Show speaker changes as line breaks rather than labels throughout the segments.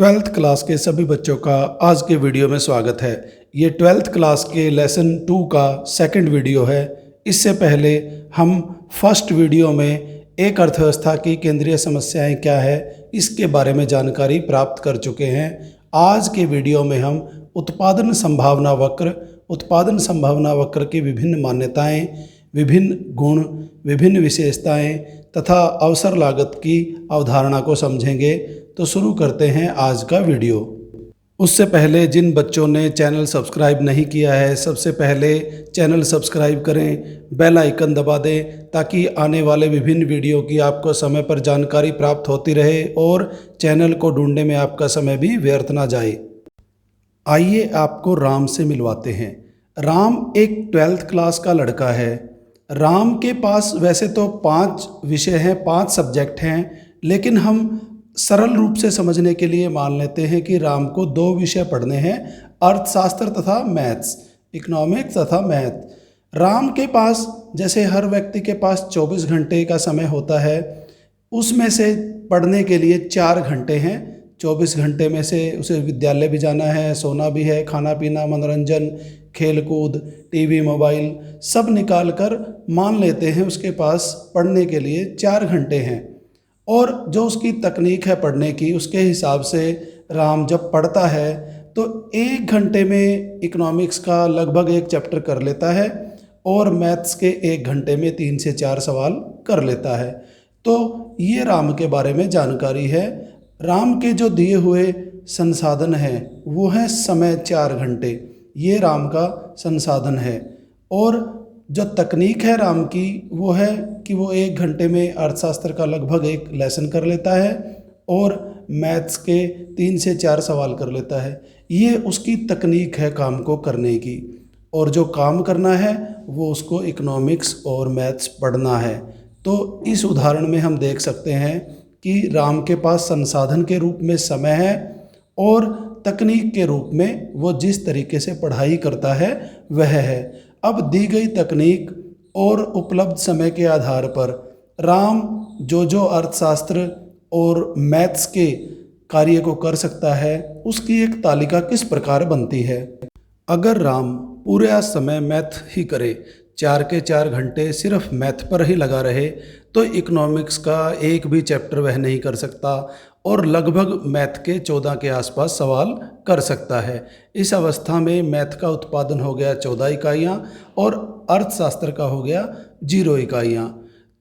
Twelfth class के सभी बच्चों का आज के वीडियो में स्वागत है। ये ट्वेल्थ क्लास के लेसन 2 का सेकंड वीडियो है। इससे पहले हम फर्स्ट वीडियो में एक अर्थव्यवस्था की केंद्रीय समस्याएं क्या है इसके बारे में जानकारी प्राप्त कर चुके हैं। आज के वीडियो में हम उत्पादन संभावना वक्र की विभिन्न मान्यताएं, विभिन्न गुण, विभिन्न विशेषताएं तथा अवसर लागत की अवधारणा को समझेंगे। तो शुरू करते हैं आज का वीडियो। उससे पहले जिन बच्चों ने चैनल सब्सक्राइब नहीं किया है, सबसे पहले चैनल सब्सक्राइब करें, बेल आइकन दबा दें ताकि आने वाले विभिन्न वीडियो की आपको समय पर जानकारी प्राप्त होती रहे और चैनल को ढूंढने में आपका समय भी व्यर्थ ना जाए। आइए आपको राम से मिलवाते हैं। राम एक 12th क्लास का लड़का है। राम के पास वैसे तो 5 विषय हैं, 5 सब्जेक्ट हैं, लेकिन हम सरल रूप से समझने के लिए मान लेते हैं कि राम को 2 विषय पढ़ने हैं, अर्थशास्त्र तथा मैथ्स, इकोनॉमिक्स तथा मैथ। राम के पास जैसे हर व्यक्ति के पास 24 घंटे का समय होता है, उसमें से पढ़ने के लिए 4 घंटे हैं। 24 घंटे में से उसे विद्यालय भी जाना है, सोना भी है, खाना पीना, मनोरंजन, खेल कूद, टीवी, मोबाइल सब निकाल कर मान लेते हैं उसके पास पढ़ने के लिए 4 घंटे हैं। और जो उसकी तकनीक है पढ़ने की, उसके हिसाब से राम जब पढ़ता है तो 1 घंटे में इकोनॉमिक्स का लगभग 1 चैप्टर कर लेता है और मैथ्स के 1 घंटे में 3 से 4 सवाल कर लेता है। तो ये राम के बारे में जानकारी है। राम के जो दिए हुए संसाधन हैं वो है समय 4 घंटे, ये राम का संसाधन है। और जो तकनीक है राम की वो है कि वो 1 घंटे में अर्थशास्त्र का लगभग 1 लेसन कर लेता है और मैथ्स के 3 से 4 सवाल कर लेता है। ये उसकी तकनीक है काम को करने की, और जो काम करना है वो उसको इकोनॉमिक्स और मैथ्स पढ़ना है। तो इस उदाहरण में हम देख सकते हैं कि राम के पास संसाधन के रूप में समय है और तकनीक के रूप में वो जिस तरीके से पढ़ाई करता है वह है। अब दी गई तकनीक और उपलब्ध समय के आधार पर राम जो अर्थशास्त्र और मैथ्स के कार्य को कर सकता है उसकी एक तालिका किस प्रकार बनती है। अगर राम पूरा समय मैथ ही करे, 4 के 4 घंटे सिर्फ मैथ पर ही लगा रहे, तो इकोनॉमिक्स का एक भी चैप्टर वह नहीं कर सकता और लगभग मैथ के 14 के आसपास सवाल कर सकता है। इस अवस्था में मैथ का उत्पादन हो गया 14 इकाइयाँ और अर्थशास्त्र का हो गया 0 इकाइयाँ।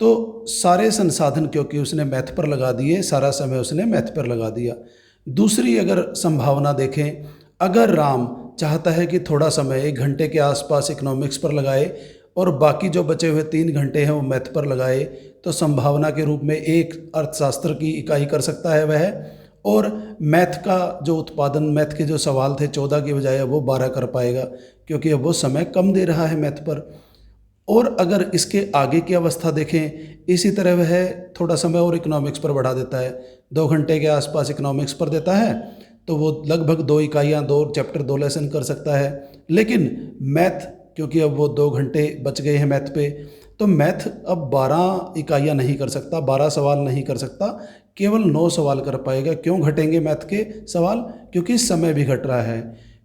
तो सारे संसाधन क्योंकि उसने मैथ पर लगा दिए, सारा समय उसने मैथ पर लगा दिया। दूसरी अगर संभावना देखें, अगर राम चाहता है कि थोड़ा समय 1 घंटे के आसपास इकोनॉमिक्स पर लगाए और बाकी जो बचे हुए 3 घंटे हैं वो मैथ पर लगाए, तो संभावना के रूप में 1 अर्थशास्त्र की इकाई कर सकता है वह, और मैथ का जो उत्पादन, मैथ के जो सवाल थे 14 की बजाय वो 12 कर पाएगा क्योंकि अब वो समय कम दे रहा है मैथ पर। और अगर इसके आगे की अवस्था देखें, इसी तरह वह थोड़ा समय और इकोनॉमिक्स पर बढ़ा देता है, 2 घंटे के आसपास इकोनॉमिक्स पर देता है तो वो लगभग 2 इकाइयाँ, 2 चैप्टर, 2 लेसन कर सकता है। लेकिन मैथ क्योंकि अब वो 2 घंटे बच गए हैं मैथ पे, तो मैथ अब 12 इकाइयाँ नहीं कर सकता, 12 सवाल नहीं कर सकता, केवल 9 सवाल कर पाएगा। क्यों घटेंगे मैथ के सवाल? क्योंकि समय भी घट रहा है।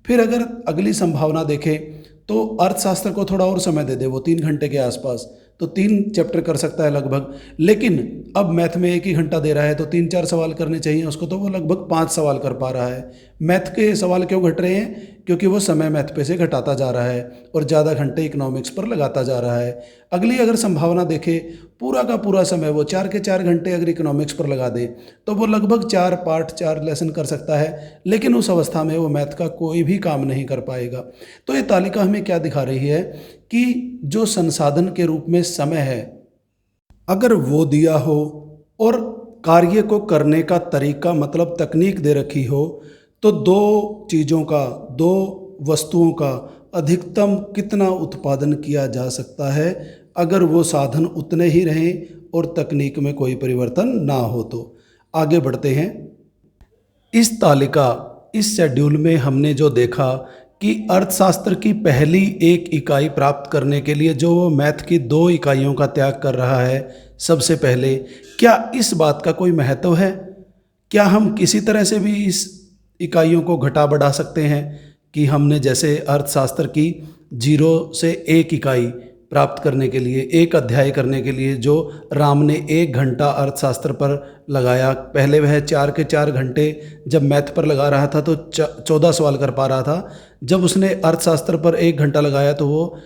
फिर अगर अगली संभावना देखें तो अर्थशास्त्र को थोड़ा और समय दे दे, वो 3 घंटे के आसपास, तो 3 चैप्टर कर सकता है लगभग। लेकिन अब मैथ में 1 ही घंटा दे रहा है तो 3-4 सवाल करने चाहिए उसको, तो वो लगभग 5 सवाल कर पा रहा है। मैथ के सवाल क्यों घट रहे हैं? क्योंकि वो समय मैथ पे से घटाता जा रहा है और ज़्यादा घंटे इकोनॉमिक्स पर लगाता जा रहा है। अगली अगर संभावना देखें, पूरा का पूरा समय वो 4 के 4 घंटे अगर इकोनॉमिक्स पर लगा दे तो वो लगभग 4 पार्ट, 4 लेसन कर सकता है, लेकिन उस अवस्था में वो मैथ का कोई भी काम नहीं कर पाएगा। तो ये तालिका हमें क्या दिखा रही है कि जो संसाधन के रूप में समय है, अगर वो दिया हो और कार्य को करने का तरीका मतलब तकनीक दे रखी हो, तो 2 चीज़ों का, 2 वस्तुओं का अधिकतम कितना उत्पादन किया जा सकता है अगर वो साधन उतने ही रहें और तकनीक में कोई परिवर्तन ना हो। तो आगे बढ़ते हैं। इस तालिका, इस शेड्यूल में हमने जो देखा कि अर्थशास्त्र की पहली 1 इकाई प्राप्त करने के लिए जो वो मैथ की 2 इकाइयों का त्याग कर रहा है सबसे पहले, क्या इस बात का कोई महत्व है? क्या हम किसी तरह से भी इस इकाइयों को घटा बढ़ा सकते हैं कि हमने जैसे अर्थशास्त्र की 0 से 1 इकाई प्राप्त करने के लिए, एक अध्याय करने के लिए जो राम ने 1 घंटा अर्थशास्त्र पर लगाया, पहले वह 4 के 4 घंटे जब मैथ पर लगा रहा था तो 14 सवाल कर पा रहा था। जब उसने अर्थशास्त्र पर 1 घंटा लगाया तो वो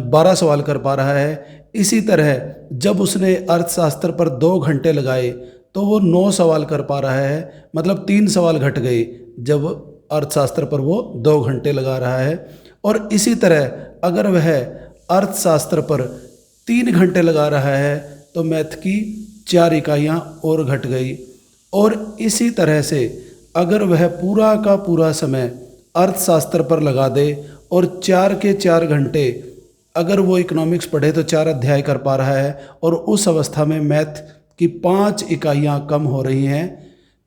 12 सवाल कर पा रहा है। इसी तरह जब उसने अर्थशास्त्र पर 2 घंटे लगाए तो वो 9 सवाल कर पा रहा है, मतलब 3 सवाल घट गए जब अर्थशास्त्र पर वो 2 घंटे लगा रहा है। और इसी तरह अगर वह अर्थशास्त्र पर 3 घंटे लगा रहा है तो मैथ की 4 इकाइयाँ और घट गई। और इसी तरह से अगर वह पूरा का पूरा समय अर्थशास्त्र पर लगा दे और 4 के 4 घंटे अगर वो इकोनॉमिक्स पढ़े तो 4 अध्याय कर पा रहा है और उस अवस्था में मैथ की 5 इकाइयाँ कम हो रही हैं,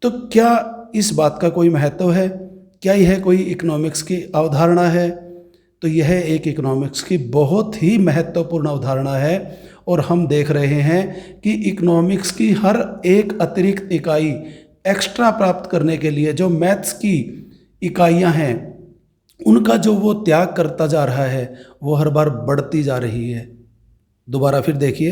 तो क्या इस बात का कोई महत्व है? क्या यह कोई इकोनॉमिक्स की अवधारणा है? तो यह एक इकोनॉमिक्स की बहुत ही महत्वपूर्ण अवधारणा है। और हम देख रहे हैं कि इकोनॉमिक्स की हर एक अतिरिक्त इकाई एक्स्ट्रा प्राप्त करने के लिए जो मैथ्स की इकाइयां हैं उनका जो वो त्याग करता जा रहा है वो हर बार बढ़ती जा रही है। दोबारा फिर देखिए,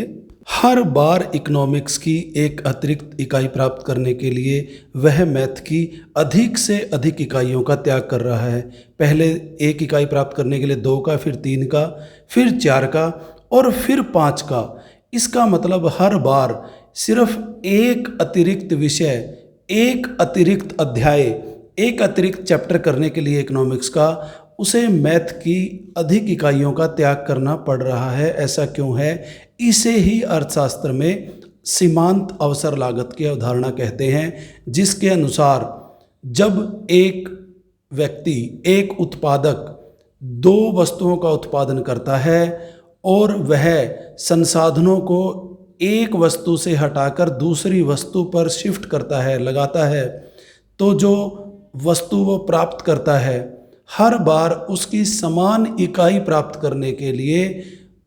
हर बार इकोनॉमिक्स की एक अतिरिक्त इकाई प्राप्त करने के लिए वह मैथ की अधिक से अधिक इकाइयों का त्याग कर रहा है। पहले 1 इकाई प्राप्त करने के लिए 2 का, फिर 3 का, फिर 4 का और फिर 5 का। इसका मतलब हर बार सिर्फ एक अतिरिक्त विषय, एक अतिरिक्त अध्याय, एक अतिरिक्त चैप्टर करने के लिए इकोनॉमिक्स का उसे मैथ की अधिक इकाइयों का त्याग करना पड़ रहा है। ऐसा क्यों है? इसे ही अर्थशास्त्र में सीमांत अवसर लागत की अवधारणा कहते हैं, जिसके अनुसार जब एक व्यक्ति, एक उत्पादक 2 वस्तुओं का उत्पादन करता है और वह संसाधनों को एक वस्तु से हटाकर दूसरी वस्तु पर शिफ्ट करता है, लगाता है, तो जो वस्तु वो प्राप्त करता है हर बार उसकी समान इकाई प्राप्त करने के लिए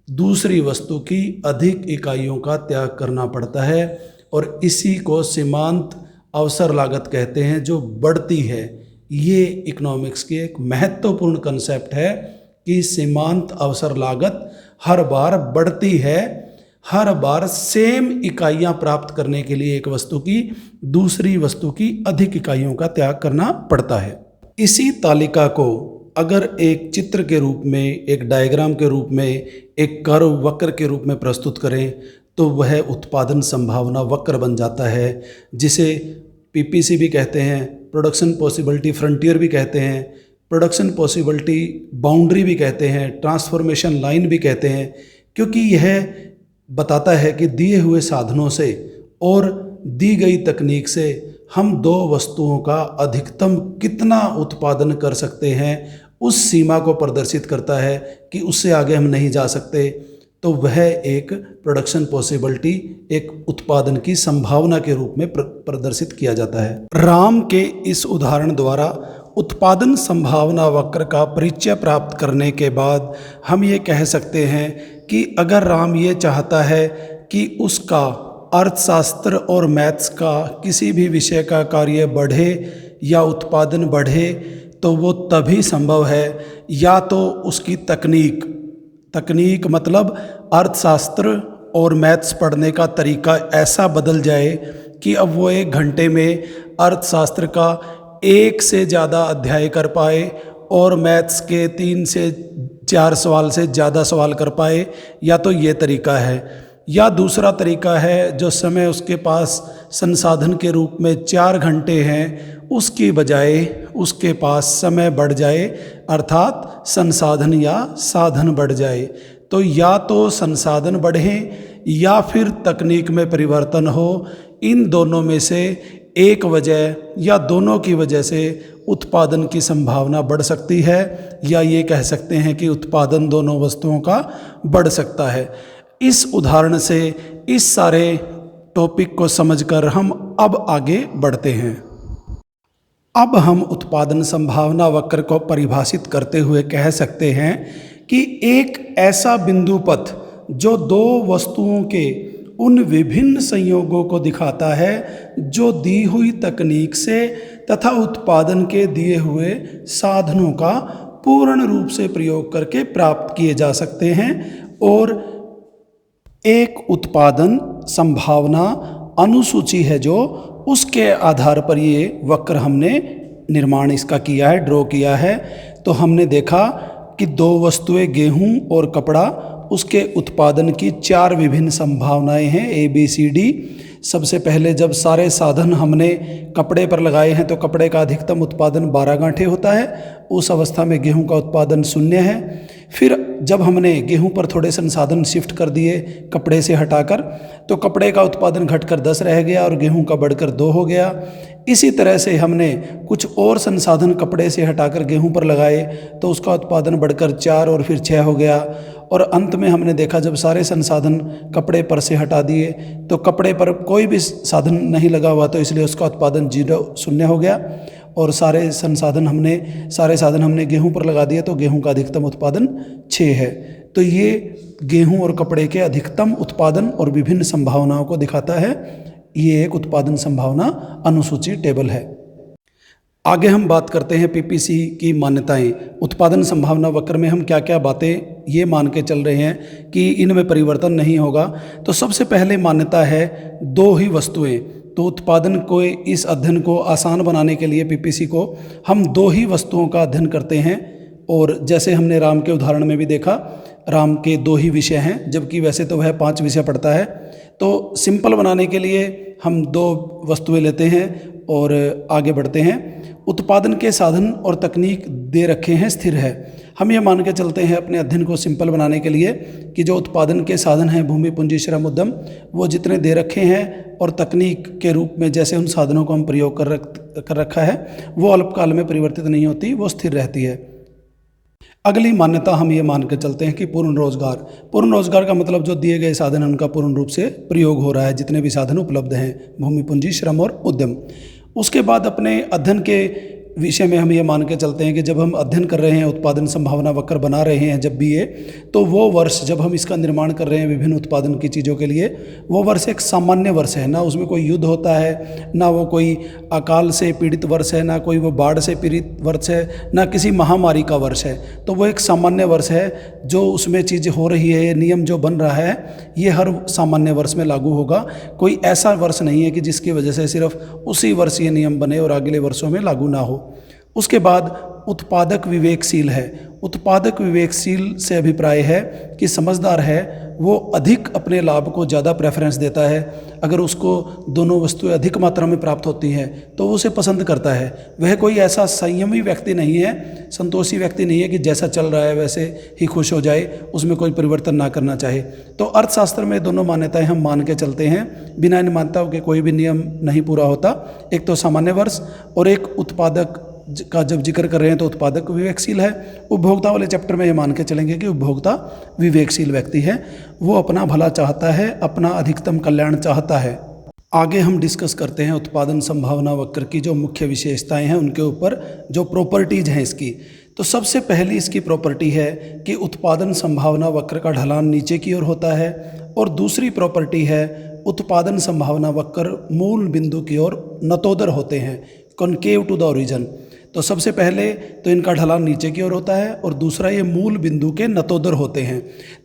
दूसरी वस्तु की अधिक इकाइयों का त्याग करना पड़ता है। और इसी को सीमांत अवसर लागत कहते हैं, जो बढ़ती है। ये इकोनॉमिक्स की एक महत्वपूर्ण कंसेप्ट है कि सीमांत अवसर लागत हर बार बढ़ती है। हर बार सेम इकाइयाँ प्राप्त करने के लिए एक वस्तु की दूसरी वस्तु की अधिक इकाइयों का त्याग करना पड़ता है। इसी तालिका को अगर एक चित्र के रूप में, एक डायग्राम के रूप में, एक कर्व वक्र के रूप में प्रस्तुत करें तो वह उत्पादन संभावना वक्र बन जाता है, जिसे पीपीसी भी कहते हैं, प्रोडक्शन पॉसिबिलिटी फ्रंटियर भी कहते हैं, प्रोडक्शन पॉसिबिलिटी बाउंड्री भी कहते हैं, ट्रांसफॉर्मेशन लाइन भी कहते हैं, क्योंकि यह बताता है कि दिए हुए साधनों से और दी गई तकनीक से हम 2 वस्तुओं का अधिकतम कितना उत्पादन कर सकते हैं, उस सीमा को प्रदर्शित करता है कि उससे आगे हम नहीं जा सकते। तो वह एक प्रोडक्शन पॉसिबिलिटी, एक उत्पादन की संभावना के रूप में प्रदर्शित किया जाता है। राम के इस उदाहरण द्वारा उत्पादन संभावना वक्र का परिचय प्राप्त करने के बाद हम ये कह सकते हैं कि अगर राम ये चाहता है कि उसका अर्थशास्त्र और मैथ्स का किसी भी विषय का कार्य बढ़े या उत्पादन बढ़े तो वो तभी संभव है या तो उसकी तकनीक मतलब अर्थशास्त्र और मैथ्स पढ़ने का तरीका ऐसा बदल जाए कि अब वो 1 घंटे में अर्थशास्त्र का 1 से ज़्यादा अध्याय कर पाए और मैथ्स के 3 से 4 सवाल से ज़्यादा सवाल कर पाए। या तो ये तरीका है, या दूसरा तरीका है जो समय उसके पास संसाधन के रूप में 4 घंटे हैं, उसकी बजाय उसके पास समय बढ़ जाए, अर्थात संसाधन या साधन बढ़ जाए। तो या तो संसाधन बढ़ें या फिर तकनीक में परिवर्तन हो। इन दोनों में से एक वजह या दोनों की वजह से उत्पादन की संभावना बढ़ सकती है, या ये कह सकते हैं कि उत्पादन दोनों वस्तुओं का बढ़ सकता है। इस उदाहरण से इस सारे टॉपिक को समझकर हम अब आगे बढ़ते हैं। अब हम उत्पादन संभावना वक्र को परिभाषित करते हुए कह सकते हैं कि एक ऐसा बिंदु पथ जो 2 वस्तुओं के उन विभिन्न संयोगों को दिखाता है जो दी हुई तकनीक से तथा उत्पादन के दिए हुए साधनों का पूर्ण रूप से प्रयोग करके प्राप्त किए जा सकते हैं। और एक उत्पादन संभावना अनुसूची है जो उसके आधार पर ये वक्र हमने निर्माण इसका किया है, ड्रॉ किया है। तो हमने देखा कि दो वस्तुएं गेहूं और कपड़ा, उसके उत्पादन की 4 विभिन्न संभावनाएं हैं ABCD। सबसे पहले जब सारे साधन हमने कपड़े पर लगाए हैं तो कपड़े का अधिकतम उत्पादन 12 गांठें होता है, उस अवस्था में गेहूं का उत्पादन 0 है। फिर जब हमने गेहूं पर थोड़े संसाधन शिफ्ट कर दिए कपड़े से हटाकर, तो कपड़े का उत्पादन घटकर 10 रह गया और गेहूं का बढ़कर 2 हो गया। इसी तरह से हमने कुछ और संसाधन कपड़े से हटाकर गेहूं पर लगाए तो उसका उत्पादन बढ़कर 4 और फिर 6 हो गया। और अंत में हमने देखा जब सारे संसाधन कपड़े पर से हटा दिए तो कपड़े पर कोई भी साधन नहीं लगा हुआ, तो इसलिए उसका उत्पादन 0 हो गया। और सारे साधन हमने गेहूं पर लगा दिए तो गेहूं का अधिकतम उत्पादन 6 है। तो ये गेहूं और कपड़े के अधिकतम उत्पादन और विभिन्न संभावनाओं को दिखाता है। ये एक उत्पादन संभावना अनुसूची टेबल है। आगे हम बात करते हैं PPC की मान्यताएं। उत्पादन संभावना वक्र में हम क्या क्या बातें ये मान के चल रहे हैं कि इनमें परिवर्तन नहीं होगा। तो सबसे पहले मान्यता है 2 ही वस्तुएं। तो उत्पादन को, इस अध्ययन को आसान बनाने के लिए PPC को हम 2 ही वस्तुओं का अध्ययन करते हैं। और जैसे हमने राम के उदाहरण में भी देखा, राम के 2 ही विषय हैं, जबकि वैसे तो वह 5 विषय पढ़ता है। तो सिंपल बनाने के लिए हम 2 वस्तुएं लेते हैं और आगे बढ़ते हैं। उत्पादन के साधन और तकनीक दे रखे हैं, स्थिर है। हम ये मान के चलते हैं अपने अध्ययन को सिंपल बनाने के लिए कि जो उत्पादन के साधन हैं भूमि, पूंजी, श्रम, उद्यम, वो जितने दे रखे हैं और तकनीक के रूप में जैसे उन साधनों को हम प्रयोग कर रखा है वो अल्पकाल में परिवर्तित नहीं होती, वो स्थिर रहती है। अगली मान्यता हम ये मान कर चलते हैं कि पूर्ण रोजगार। पूर्ण रोजगार का मतलब जो दिए गए साधन हैं उनका पूर्ण रूप से प्रयोग हो रहा है, जितने भी साधन उपलब्ध हैं, भूमि, पूंजी, श्रम और उद्यम। उसके बाद अपने अध्ययन के विषय में हम ये मान के चलते हैं कि जब हम अध्ययन कर रहे हैं, उत्पादन संभावना वक्र बना रहे हैं जब भी ये, तो वो वर्ष जब हम इसका निर्माण कर रहे हैं विभिन्न उत्पादन की चीज़ों के लिए, वो वर्ष एक सामान्य वर्ष है। ना उसमें कोई युद्ध होता है, ना वो कोई अकाल से पीड़ित वर्ष है, ना कोई वो बाढ़ से पीड़ित वर्ष है, ना किसी महामारी का वर्ष है। तो वो एक सामान्य वर्ष है। जो उसमें चीज़ हो रही है, नियम जो बन रहा है, ये हर सामान्य वर्ष में लागू होगा। कोई ऐसा वर्ष नहीं है कि जिसकी वजह से सिर्फ उसी वर्ष ये नियम बने और अगले वर्षों में लागू ना हो। उसके बाद उत्पादक विवेकशील है। उत्पादक विवेकशील से अभिप्राय है कि समझदार है, वो अधिक अपने लाभ को ज़्यादा प्रेफरेंस देता है। अगर उसको दोनों वस्तुएं अधिक मात्रा में प्राप्त होती हैं तो वो उसे पसंद करता है। वह कोई ऐसा संयमी व्यक्ति नहीं है, संतोषी व्यक्ति नहीं है कि जैसा चल रहा है वैसे ही खुश हो जाए, उसमें कोई परिवर्तन ना करना चाहे। तो अर्थशास्त्र में दोनों मान्यताएं हम मान के चलते हैं। बिना इन मान्यताओं के कोई भी नियम नहीं पूरा होता। एक तो सामान्य वर्ष और एक उत्पादक का जब जिक्र कर रहे हैं तो उत्पादक विवेकशील है। उपभोक्ता वाले चैप्टर में ये मान के चलेंगे कि उपभोक्ता विवेकशील व्यक्ति है, वो अपना भला चाहता है, अपना अधिकतम कल्याण चाहता है। आगे हम डिस्कस करते हैं उत्पादन संभावना वक्र की जो मुख्य विशेषताएं हैं उनके ऊपर, जो प्रॉपर्टीज हैं इसकी। तो सबसे पहली इसकी प्रॉपर्टी है कि उत्पादन संभावना वक्र का ढलान नीचे की ओर होता है। और दूसरी प्रॉपर्टी है उत्पादन संभावना वक्र मूल बिंदु की ओर नतोदर होते हैं, कॉनकेव टू द ओरिजिन। तो सबसे पहले तो इनका ढलान नीचे की ओर होता है और दूसरा ये मूल बिंदु के नतोदर होते हैं।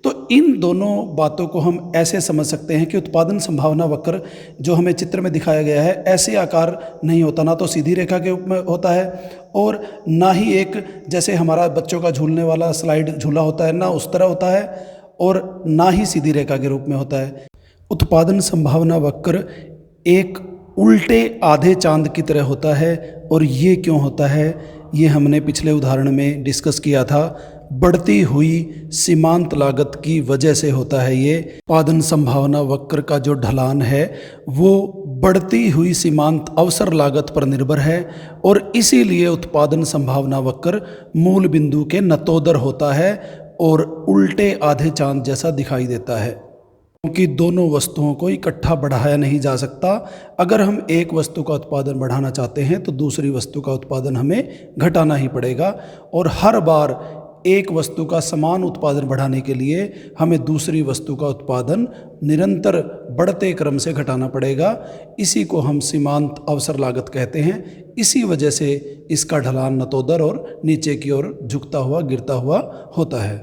तो इन दोनों बातों को हम ऐसे समझ सकते हैं कि उत्पादन संभावना वक्र जो हमें चित्र में दिखाया गया है ऐसे आकार नहीं होता, ना तो सीधी रेखा के रूप में होता है और ना ही एक जैसे हमारा बच्चों का झूलने वाला स्लाइड झूला होता है, ना उस तरह होता है और ना ही सीधी रेखा के रूप में होता है। उत्पादन संभावना वक्र एक उल्टे आधे चांद की तरह होता है। और ये क्यों होता है, ये हमने पिछले उदाहरण में डिस्कस किया था। बढ़ती हुई सीमांत लागत की वजह से होता है ये। उत्पादन संभावना वक्र का जो ढलान है वो बढ़ती हुई सीमांत अवसर लागत पर निर्भर है और इसीलिए उत्पादन संभावना वक्र मूल बिंदु के नतोदर होता है और उल्टे आधे चांद जैसा दिखाई देता है, क्योंकि दोनों वस्तुओं को इकट्ठा बढ़ाया नहीं जा सकता। अगर हम एक वस्तु का उत्पादन बढ़ाना चाहते हैं तो दूसरी वस्तु का उत्पादन हमें घटाना ही पड़ेगा। और हर बार एक वस्तु का समान उत्पादन बढ़ाने के लिए हमें दूसरी वस्तु का उत्पादन निरंतर बढ़ते क्रम से घटाना पड़ेगा। इसी को हम सीमांत अवसर लागत कहते हैं। इसी वजह से इसका ढलान नतोदर और नीचे की ओर झुकता हुआ गिरता हुआ होता है।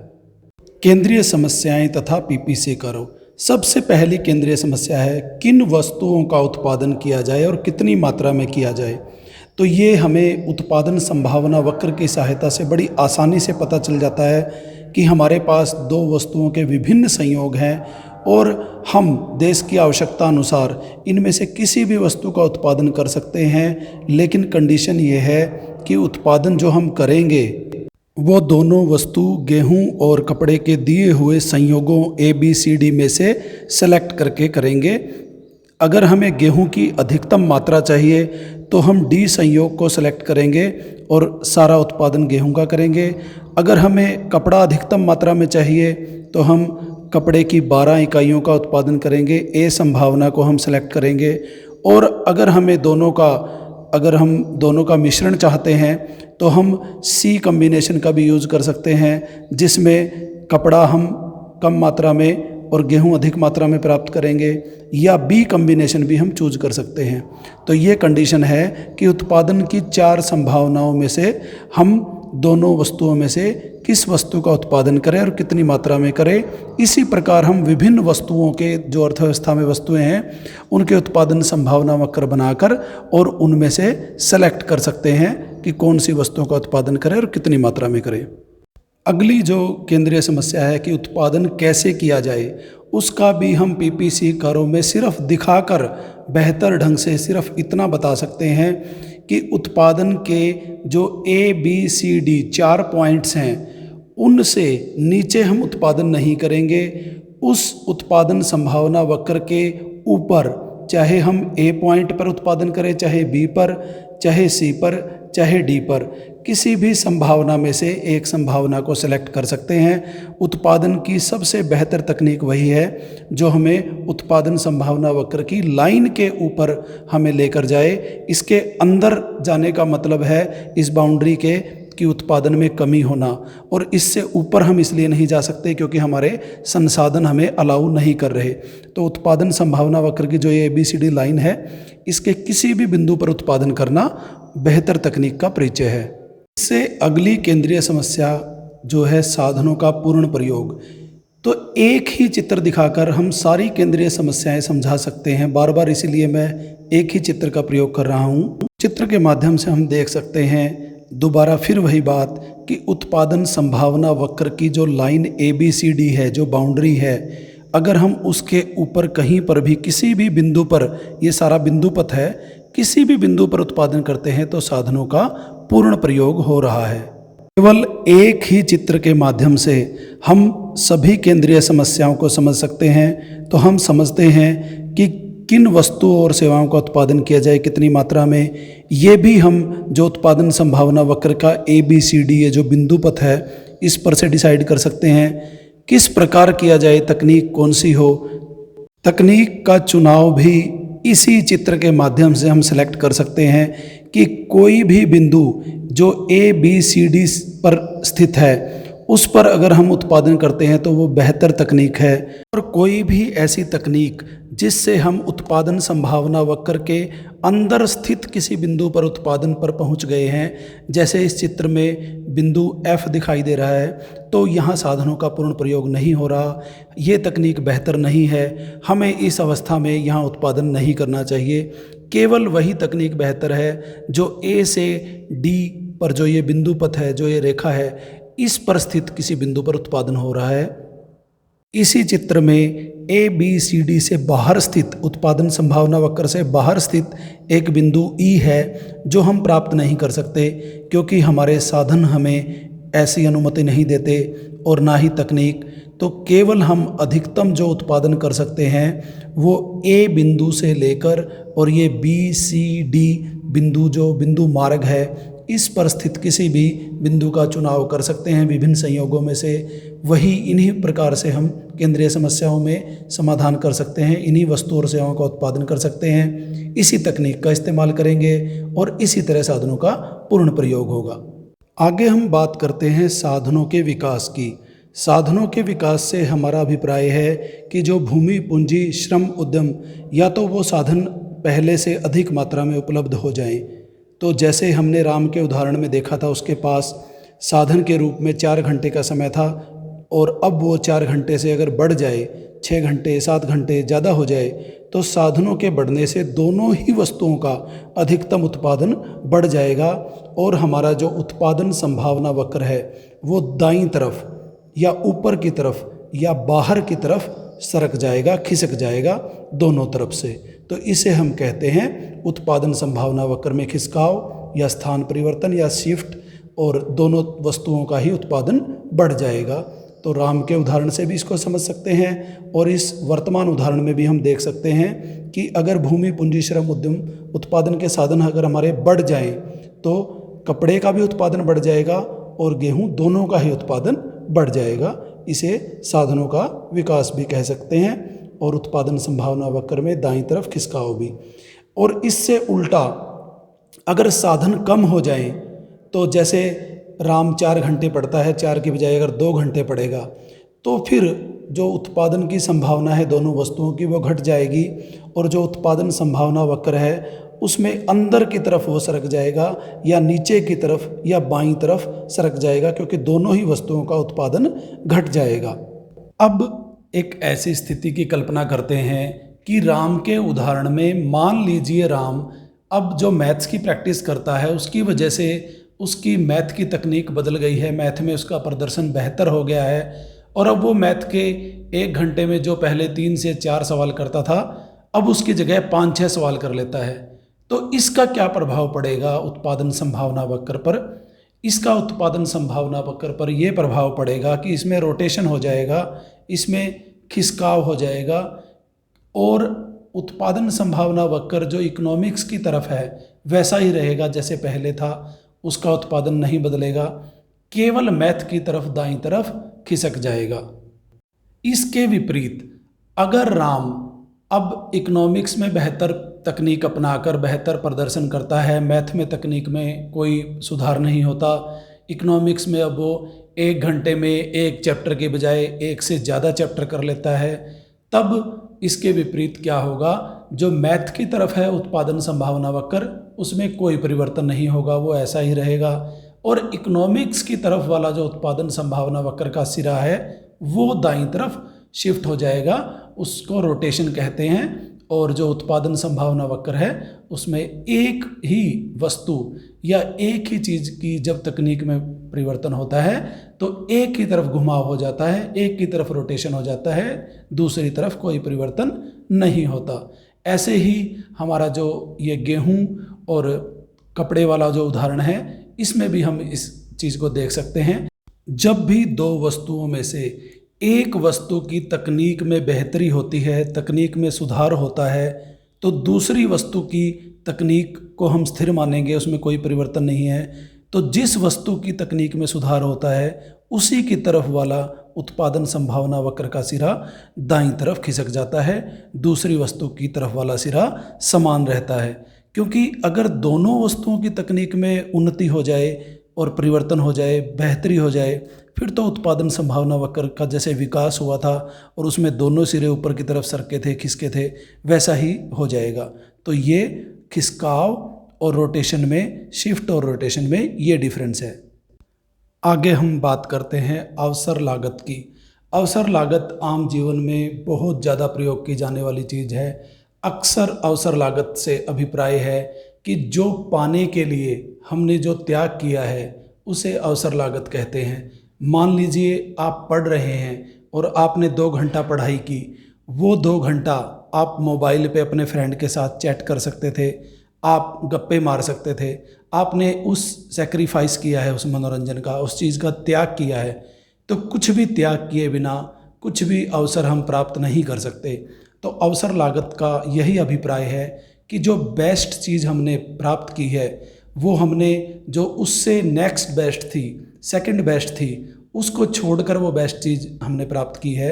केंद्रीय समस्याएं तथा पीपीसी कर्व। सबसे पहली केंद्रीय समस्या है किन वस्तुओं का उत्पादन किया जाए और कितनी मात्रा में किया जाए। तो ये हमें उत्पादन संभावना वक्र की सहायता से बड़ी आसानी से पता चल जाता है कि हमारे पास दो वस्तुओं के विभिन्न संयोग हैं और हम देश की आवश्यकता अनुसार इनमें से किसी भी वस्तु का उत्पादन कर सकते हैं, लेकिन कंडीशन ये है कि उत्पादन जो हम करेंगे वो दोनों वस्तु गेहूं और कपड़े के दिए हुए संयोगों ABCD में से सेलेक्ट करके करेंगे। अगर हमें गेहूं की अधिकतम मात्रा चाहिए तो हम D संयोग को सेलेक्ट करेंगे और सारा उत्पादन गेहूं का करेंगे। अगर हमें कपड़ा अधिकतम मात्रा में चाहिए तो हम कपड़े की 12 इकाइयों का उत्पादन करेंगे, A संभावना को हम सेलेक्ट करेंगे। और अगर हम दोनों का मिश्रण चाहते हैं तो हम C कम्बिनेशन का भी यूज़ कर सकते हैं, जिसमें कपड़ा हम कम मात्रा में और गेहूं अधिक मात्रा में प्राप्त करेंगे, या B कम्बिनेशन भी हम चूज कर सकते हैं। तो ये कंडीशन है कि उत्पादन की 4 संभावनाओं में से हम दोनों वस्तुओं में से किस वस्तु का उत्पादन करें और कितनी मात्रा में करें। इसी प्रकार हम विभिन्न वस्तुओं के जो अर्थव्यवस्था में वस्तुएं हैं उनके उत्पादन संभावना वक्र बनाकर और उनमें से सेलेक्ट कर सकते हैं कि कौन सी वस्तुओं का उत्पादन करें और कितनी मात्रा में करें। अगली जो केंद्रीय समस्या है कि उत्पादन कैसे किया जाए, उसका भी हम पीपीसी कर्व में सिर्फ दिखाकर बेहतर ढंग से सिर्फ इतना बता सकते हैं कि उत्पादन के जो ABCD 4 पॉइंट्स हैं उनसे नीचे हम उत्पादन नहीं करेंगे। उस उत्पादन संभावना वक्र के ऊपर चाहे हम A पॉइंट पर उत्पादन करें, चाहे B पर, चाहे C पर, चाहे D पर, किसी भी संभावना में से एक संभावना को सेलेक्ट कर सकते हैं। उत्पादन की सबसे बेहतर तकनीक वही है जो हमें उत्पादन संभावना वक्र की लाइन के ऊपर हमें लेकर जाए। इसके अंदर जाने का मतलब है इस बाउंड्री के कि उत्पादन में कमी होना, और इससे ऊपर हम इसलिए नहीं जा सकते क्योंकि हमारे संसाधन हमें अलाउ नहीं कर रहे। तो उत्पादन संभावना वक्र की जो ये ABCD लाइन है, इसके किसी भी बिंदु पर उत्पादन करना बेहतर तकनीक का परिचय है। इससे अगली केंद्रीय समस्या जो है साधनों का पूर्ण प्रयोग। तो एक ही चित्र दिखाकर हम सारी केंद्रीय समस्याएं समझा सकते हैं। बार बार इसीलिए मैं एक ही चित्र का प्रयोग कर रहा हूं। चित्र के माध्यम से हम देख सकते हैं दोबारा फिर वही बात कि उत्पादन संभावना वक्र की जो लाइन ABCD है, जो बाउंड्री है, अगर हम उसके ऊपर कहीं पर भी किसी भी बिंदु पर, ये सारा बिंदु पथ है, किसी भी बिंदु पर उत्पादन करते हैं तो साधनों का पूर्ण प्रयोग हो रहा है। केवल एक ही चित्र के माध्यम से हम सभी केंद्रीय समस्याओं को समझ सकते हैं। तो हम समझते हैं कि किन वस्तुओं और सेवाओं का उत्पादन किया जाए, कितनी मात्रा में, ये भी हम जो उत्पादन संभावना वक्र का ABCD ये जो बिंदु पथ है इस पर से डिसाइड कर सकते हैं। किस प्रकार किया जाए, तकनीक कौन सी हो, तकनीक का चुनाव भी इसी चित्र के माध्यम से हम सेलेक्ट कर सकते हैं कि कोई भी बिंदु जो ABCD पर स्थित है उस पर अगर हम उत्पादन करते हैं तो वो बेहतर तकनीक है। और कोई भी ऐसी तकनीक जिससे हम उत्पादन संभावना वक्र के अंदर स्थित किसी बिंदु पर उत्पादन पर पहुंच गए हैं, जैसे इस चित्र में बिंदु F दिखाई दे रहा है, तो यहाँ साधनों का पूर्ण प्रयोग नहीं हो रहा। ये तकनीक बेहतर नहीं है, हमें इस अवस्था में यहाँ उत्पादन नहीं करना चाहिए। केवल वही तकनीक बेहतर है जो A से D पर जो ये बिंदु पथ है, जो ये रेखा है, इस पर स्थित किसी बिंदु पर उत्पादन हो रहा है। इसी चित्र में ABCD से बाहर स्थित, उत्पादन संभावना वक्र से बाहर स्थित एक बिंदु E है जो हम प्राप्त नहीं कर सकते क्योंकि हमारे साधन हमें ऐसी अनुमति नहीं देते और ना ही तकनीक। तो केवल हम अधिकतम जो उत्पादन कर सकते हैं वो A बिंदु से लेकर और ये BCD बिंदु जो बिंदु मार्ग है इस पर स्थित किसी भी बिंदु का चुनाव कर सकते हैं विभिन्न संयोगों में से। वही इन्हीं प्रकार से हम केंद्रीय समस्याओं में समाधान कर सकते हैं, इन्हीं वस्तुओं और सेवाओं का उत्पादन कर सकते हैं। इसी तकनीक का इस्तेमाल करेंगे और इसी तरह साधनों का पूर्ण प्रयोग होगा। आगे हम बात करते हैं साधनों के विकास की। साधनों के विकास से हमारा अभिप्राय है कि जो भूमि, पूंजी, श्रम, उद्यम या तो वो साधन पहले से अधिक मात्रा में उपलब्ध हो जाएं। तो जैसे हमने राम के उदाहरण में देखा था, उसके पास साधन के रूप में 4 घंटे का समय था और अब वो 4 घंटे से अगर बढ़ जाए, 6 घंटे, 7 घंटे ज़्यादा हो जाए, तो साधनों के बढ़ने से दोनों ही वस्तुओं का अधिकतम उत्पादन बढ़ जाएगा और हमारा जो उत्पादन संभावना वक्र है वो दाईं तरफ या ऊपर की तरफ या बाहर की तरफ सरक जाएगा, खिसक जाएगा दोनों तरफ से। तो इसे हम कहते हैं उत्पादन संभावना वक्र में खिसकाव या स्थान परिवर्तन या शिफ्ट, और दोनों वस्तुओं का ही उत्पादन बढ़ जाएगा। तो राम के उदाहरण से भी इसको समझ सकते हैं और इस वर्तमान उदाहरण में भी हम देख सकते हैं कि अगर भूमि, पूंजी, श्रम, उद्यम उत्पादन के साधन अगर हमारे बढ़ जाएं तो कपड़े का भी उत्पादन बढ़ जाएगा और गेहूं दोनों का ही उत्पादन बढ़ जाएगा। इसे साधनों का विकास भी कह सकते हैं और उत्पादन संभावना वक्र में दाईं तरफ खिसकाव भी। और इससे उल्टा अगर साधन कम हो जाएं, तो जैसे राम 4 घंटे पढ़ता है, 4 की बजाय अगर 2 घंटे पढ़ेगा, तो फिर जो उत्पादन की संभावना है दोनों वस्तुओं की वो घट जाएगी और जो उत्पादन संभावना वक्र है उसमें अंदर की तरफ वो सरक जाएगा या नीचे की तरफ या बाईं तरफ सरक जाएगा, क्योंकि दोनों ही वस्तुओं का उत्पादन घट जाएगा। अब एक ऐसी स्थिति की कल्पना करते हैं कि राम के उदाहरण में मान लीजिए राम अब जो मैथ्स की प्रैक्टिस करता है उसकी वजह से उसकी मैथ की तकनीक बदल गई है, मैथ में उसका प्रदर्शन बेहतर हो गया है और अब वो मैथ के 1 घंटे में जो पहले 3 से 4 सवाल करता था अब उसकी जगह 5-6 सवाल कर लेता है। तो इसका क्या प्रभाव पड़ेगा उत्पादन संभावना वक्र पर? इसका उत्पादन संभावना वक्र पर यह प्रभाव पड़ेगा कि इसमें रोटेशन हो जाएगा, इसमें खिसकाव हो जाएगा और उत्पादन संभावना वक्र जो इकोनॉमिक्स की तरफ है वैसा ही रहेगा जैसे पहले था, उसका उत्पादन नहीं बदलेगा, केवल मैथ की तरफ दाईं तरफ खिसक जाएगा। इसके विपरीत अगर राम अब इकोनॉमिक्स में बेहतर तकनीक अपनाकर बेहतर प्रदर्शन करता है, मैथ में तकनीक में कोई सुधार नहीं होता, इकोनॉमिक्स में अब वो 1 घंटे में 1 चैप्टर के बजाय 1 से ज़्यादा चैप्टर कर लेता है, तब इसके विपरीत क्या होगा, जो मैथ की तरफ है उत्पादन संभावना वक्र उसमें कोई परिवर्तन नहीं होगा, वो ऐसा ही रहेगा और इकोनॉमिक्स की तरफ वाला जो उत्पादन संभावना वक्र का सिरा है वो दाईं तरफ शिफ्ट हो जाएगा, उसको रोटेशन कहते हैं। और जो उत्पादन संभावना वक्र है उसमें एक ही वस्तु या एक ही चीज़ की जब तकनीक में परिवर्तन होता है तो एक ही तरफ घुमाव हो जाता है, एक ही तरफ रोटेशन हो जाता है, दूसरी तरफ कोई परिवर्तन नहीं होता। ऐसे ही हमारा जो ये गेहूं और कपड़े वाला जो उदाहरण है इसमें भी हम इस चीज़ को देख सकते हैं। जब भी 2 वस्तुओं में से एक वस्तु की तकनीक में बेहतरी होती है, तकनीक में सुधार होता है, तो दूसरी वस्तु की तकनीक को हम स्थिर मानेंगे, उसमें कोई परिवर्तन नहीं है। तो जिस वस्तु की तकनीक में सुधार होता है उसी की तरफ वाला उत्पादन संभावना वक्र का सिरा दाईं तरफ खिसक जाता है, दूसरी वस्तु की तरफ वाला सिरा समान रहता है। क्योंकि अगर दोनों वस्तुओं की तकनीक में उन्नति हो जाए और परिवर्तन हो जाए, बेहतरी हो जाए, फिर तो उत्पादन संभावना वक्र का जैसे विकास हुआ था और उसमें दोनों सिरे ऊपर की तरफ सरके थे, खिसके थे, वैसा ही हो जाएगा। तो ये खिसकाव और रोटेशन में, शिफ्ट और रोटेशन में ये डिफरेंस है। आगे हम बात करते हैं अवसर लागत की। अवसर लागत आम जीवन में बहुत ज़्यादा प्रयोग की जाने वाली चीज़ है। अक्सर अवसर लागत से अभिप्राय है कि जो पाने के लिए हमने जो त्याग किया है उसे अवसर लागत कहते हैं। मान लीजिए आप पढ़ रहे हैं और आपने 2 घंटा पढ़ाई की, वो 2 घंटा आप मोबाइल पे अपने फ्रेंड के साथ चैट कर सकते थे, आप गप्पे मार सकते थे, आपने उस सैक्रिफाइस किया है, उस मनोरंजन का, उस चीज़ का त्याग किया है। तो कुछ भी त्याग किए बिना कुछ भी अवसर हम प्राप्त नहीं कर सकते। तो अवसर लागत का यही अभिप्राय है कि जो बेस्ट चीज़ हमने प्राप्त की है वो हमने जो उससे नेक्स्ट बेस्ट थी, सेकंड बेस्ट थी, उसको छोड़कर वो बेस्ट चीज़ हमने प्राप्त की है।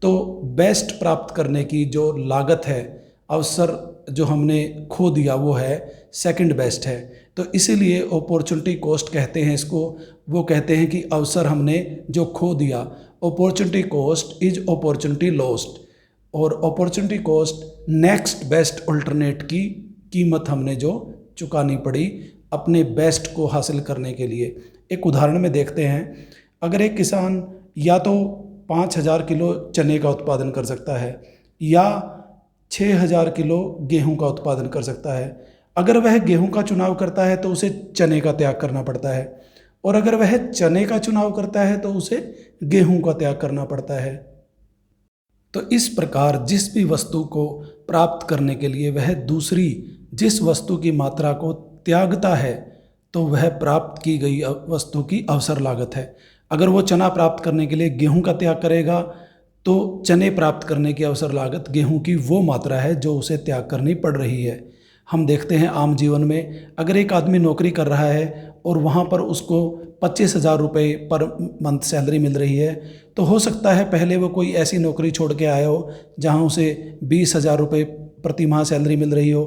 तो बेस्ट प्राप्त करने की जो लागत है, अवसर जो हमने खो दिया वो है सेकंड बेस्ट है। तो इसीलिए अपॉर्चुनिटी कॉस्ट कहते हैं इसको। वो कहते हैं कि अवसर हमने जो खो दिया, opportunity cost is opportunity lost, और opportunity cost next best alternate की कीमत हमने जो चुकानी पड़ी अपने बेस्ट को हासिल करने के लिए। एक उदाहरण में देखते हैं, अगर एक किसान या तो 5,000 किलो चने का उत्पादन कर सकता है या 6,000 किलो गेहूं का उत्पादन कर सकता है। अगर वह गेहूं का चुनाव करता है तो उसे चने का त्याग करना पड़ता है, और अगर वह चने का चुनाव करता है तो उसे गेहूं का त्याग करना पड़ता है। तो इस प्रकार जिस भी वस्तु को प्राप्त करने के लिए वह दूसरी जिस वस्तु की मात्रा को त्यागता है तो वह प्राप्त की गई वस्तु की अवसर लागत है। अगर वो चना प्राप्त करने के लिए गेहूं का त्याग करेगा तो चने प्राप्त करने की अवसर लागत गेहूं की वो मात्रा है जो उसे त्याग करनी पड़ रही है। हम देखते हैं आम जीवन में, अगर एक आदमी नौकरी कर रहा है और वहाँ पर उसको 25,000 रुपये पर मंथ सैलरी मिल रही है, तो हो सकता है पहले वो कोई ऐसी नौकरी छोड़ के आया हो जहाँ उसे 20,000 रुपये प्रति माह सैलरी मिल रही हो,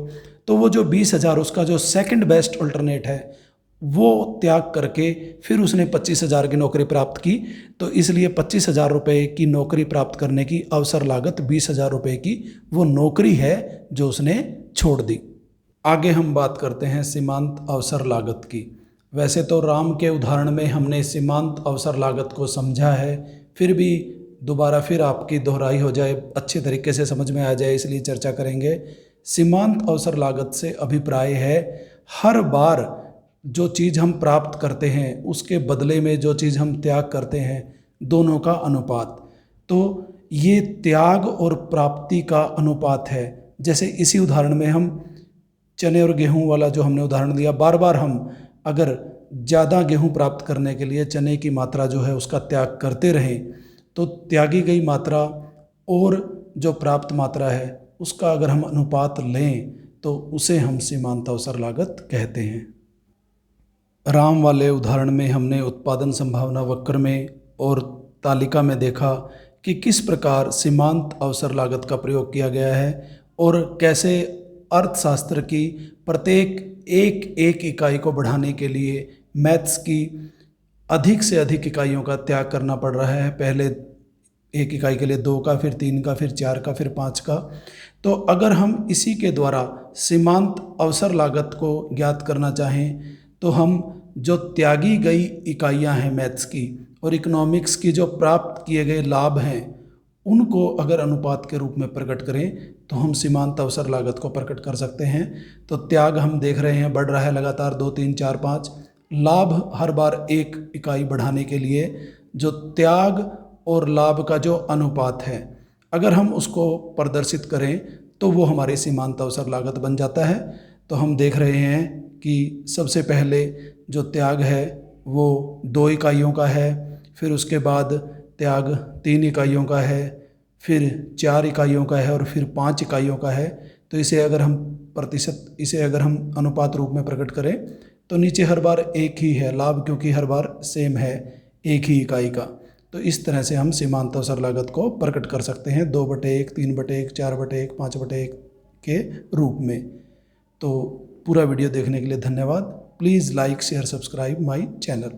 तो वो जो 20,000 उसका जो सेकंड बेस्ट अल्टरनेट है वो त्याग करके फिर उसने 25,000 की नौकरी प्राप्त की। तो इसलिए 25,000 रुपये की नौकरी प्राप्त करने की अवसर लागत 20,000 रुपये की वो नौकरी है जो उसने छोड़ दी। आगे हम बात करते हैं सीमांत अवसर लागत की। वैसे तो राम के उदाहरण में हमने सीमांत अवसर लागत को समझा है, फिर भी दोबारा फिर आपकी दोहराई हो जाए, अच्छे तरीके से समझ में आ जाए, इसलिए चर्चा करेंगे। सीमांत अवसर लागत से अभिप्राय है हर बार जो चीज़ हम प्राप्त करते हैं उसके बदले में जो चीज़ हम त्याग करते हैं, दोनों का अनुपात। तो ये त्याग और प्राप्ति का अनुपात है। जैसे इसी उदाहरण में हम चने और गेहूं वाला जो हमने उदाहरण दिया, बार बार हम अगर ज़्यादा गेहूं प्राप्त करने के लिए चने की मात्रा जो है उसका त्याग करते रहें तो त्यागी गई मात्रा और जो प्राप्त मात्रा है उसका अगर हम अनुपात लें तो उसे हम सीमांत अवसर लागत कहते हैं। राम वाले उदाहरण में हमने उत्पादन संभावना वक्र में और तालिका में देखा कि किस प्रकार सीमांत अवसर लागत का प्रयोग किया गया है और कैसे अर्थशास्त्र की प्रत्येक एक इकाई को बढ़ाने के लिए मैथ्स की अधिक से अधिक इकाइयों का त्याग करना पड़ रहा है। पहले एक इकाई के लिए 2 का, फिर 3 का, फिर 4 का, फिर 5 का। तो अगर हम इसी के द्वारा सीमांत अवसर लागत को ज्ञात करना चाहें तो हम जो त्यागी गई इकाइयां हैं मैथ्स की और इकोनॉमिक्स की जो प्राप्त किए गए लाभ हैं उनको अगर अनुपात के रूप में प्रकट करें तो हम सीमांत अवसर लागत को प्रकट कर सकते हैं। तो त्याग हम देख रहे हैं बढ़ रहा है लगातार 2, 3, 4, 5। लाभ हर बार 1 इकाई बढ़ाने के लिए जो त्याग और लाभ का जो अनुपात है अगर हम उसको प्रदर्शित करें तो वो हमारी सीमांत अवसर लागत बन जाता है। तो हम देख रहे हैं कि सबसे पहले जो त्याग है वो 2 इकाइयों का है, फिर उसके बाद त्याग 3 इकाइयों का है, फिर 4 इकाइयों का है और फिर 5 इकाइयों का है। तो इसे अगर हम अनुपात रूप में प्रकट करें तो नीचे हर बार 1 ही है लाभ, क्योंकि हर बार सेम है 1 ही इकाई का। तो इस तरह से हम सीमांत अवसर लागत को प्रकट कर सकते हैं 2/1, 3/1, 4/1, 5/1 के रूप में। तो पूरा वीडियो देखने के लिए धन्यवाद। Please like, share, subscribe my channel.